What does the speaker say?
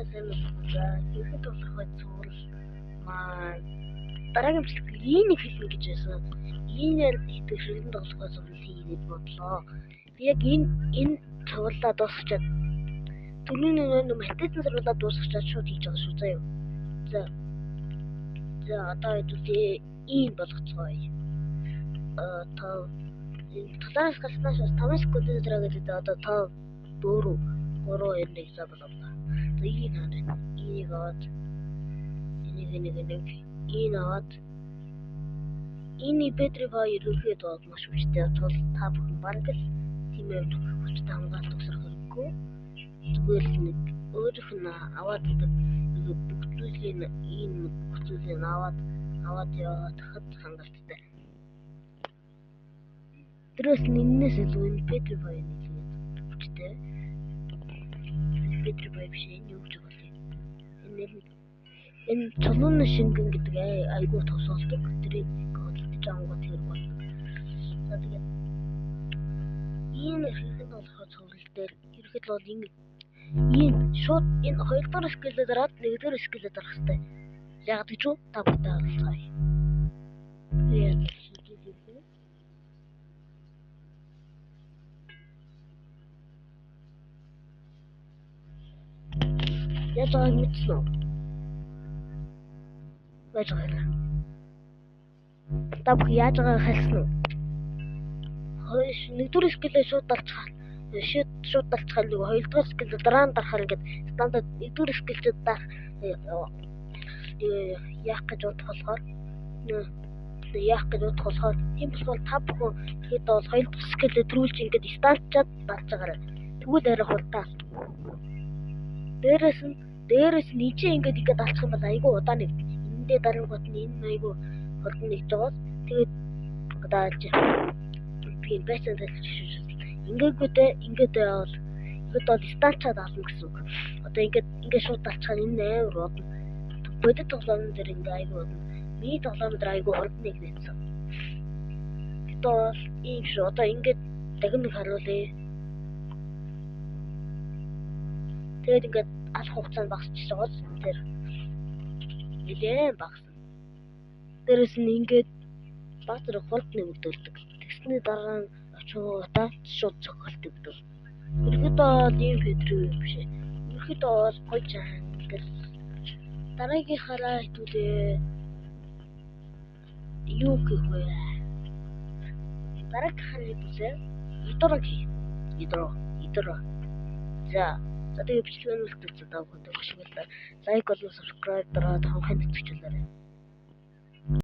сайн байна. Хэрхэн тоглох цуврал маань дараагийн бичлэг ийм хэлнэ гэж байсан. Иймээр итгэж хэрхэн тоглох цуврал хийгээд бодлоо. Би яг энэ цувралаа дуусгачаад түрүүний нэг мэтэтэн цувралаа дуусгачаад шууд хийж байгаа шүү заяа. За одоо хэдүүлээ ийм болгоцгоё. Талаас галснаас 5 секунд дараа гэдэг одоо та 4 3 2 1 болоо. Энийг хараад энийг аваад энийг аваад энэ Petrify ерөнхийд бол маш хүчтэй тул та бүхэн бараг л тиймээ хүчтэй хамгаалт өгсөх хэрэггүй. Зүгээр л нэг өөрөх нь аваад бүх зүйлийг энэ бүх зүйлийг аваад яваад хад хангалттай. Тэрээс нэнээс илүү энэ Petrify нэг хүчтэй. Petrify биш энэ юу гэж байна? Энэ чулуун шингэн гэдэг айгуу тосолдог. Тэрийг хөдөлж ангууд хэрэг болдог. За тэгээд энэ хэрхэн болох цуврал дээр ерхэд бол энэ шууд энэ 2 дахь скиллээ дараад 1 дахь скиллээ дарах хэрэгтэй. Яг гэж үү? Та бүхэн харилцаая. Яаж байгааг мэдсэн үү? Яаж байгаа? Та бүхэн яаж байгааг харсан уу? Нэгдүгээр скиллээ шууд далцгаал. Шууд далцгаал нэг 2 дахь скиллээ дараа нь дарахаар ингээд стандарт нэгдүгээр скиллээ дарах яах гэж бодохоор тийм болохоор та бүхэн хэд бол 2 дахь скиллээ төрүүлж ингээд стантчаад дарж байгаарай. Тэгвэл арай хурдаа. Дээрээс нь ингээд алцах юм бол айгүй удаан нэг. Эндээ дарангууд нь энэ айгүй хурдан нэгж байгаа. Тэгээд дааж би бэцэн хэлчихсэн. Ингээд бол стантчаад авах гэсэн үг. Одоо ингээд шууд алцахаар энэ амар удаа. Бодит тоглоом дээр ингээд айгүй удаа. Миний тоглоом дээр айгүй хурдан нэг нэгсэн. Гэтэл бол ийм шүү. Одоо ингээд дахин нэг харуулъя. Тэгээд ингээд алах хугацаанд багасчихж байгаа л тэр нэлээд багасан. Дээрээс нь ингээд баг зэрэг хурд нэмэгдүүлдэг. Тэгсний дараа нь очиодаа шууд зохиолдог. Ерхэд бол ийм фэдрүү юм биш. Ерхэд бол гоё чаан. Дараагийнхаараа хэвлээ юу гэх вэ? Дараагийнхаараа хэвлээ идро. За тэгээд бичлэг нь үлдчихсэн даа. Лайк болон subscribe дараад хамхайн нөтгчлээрэй.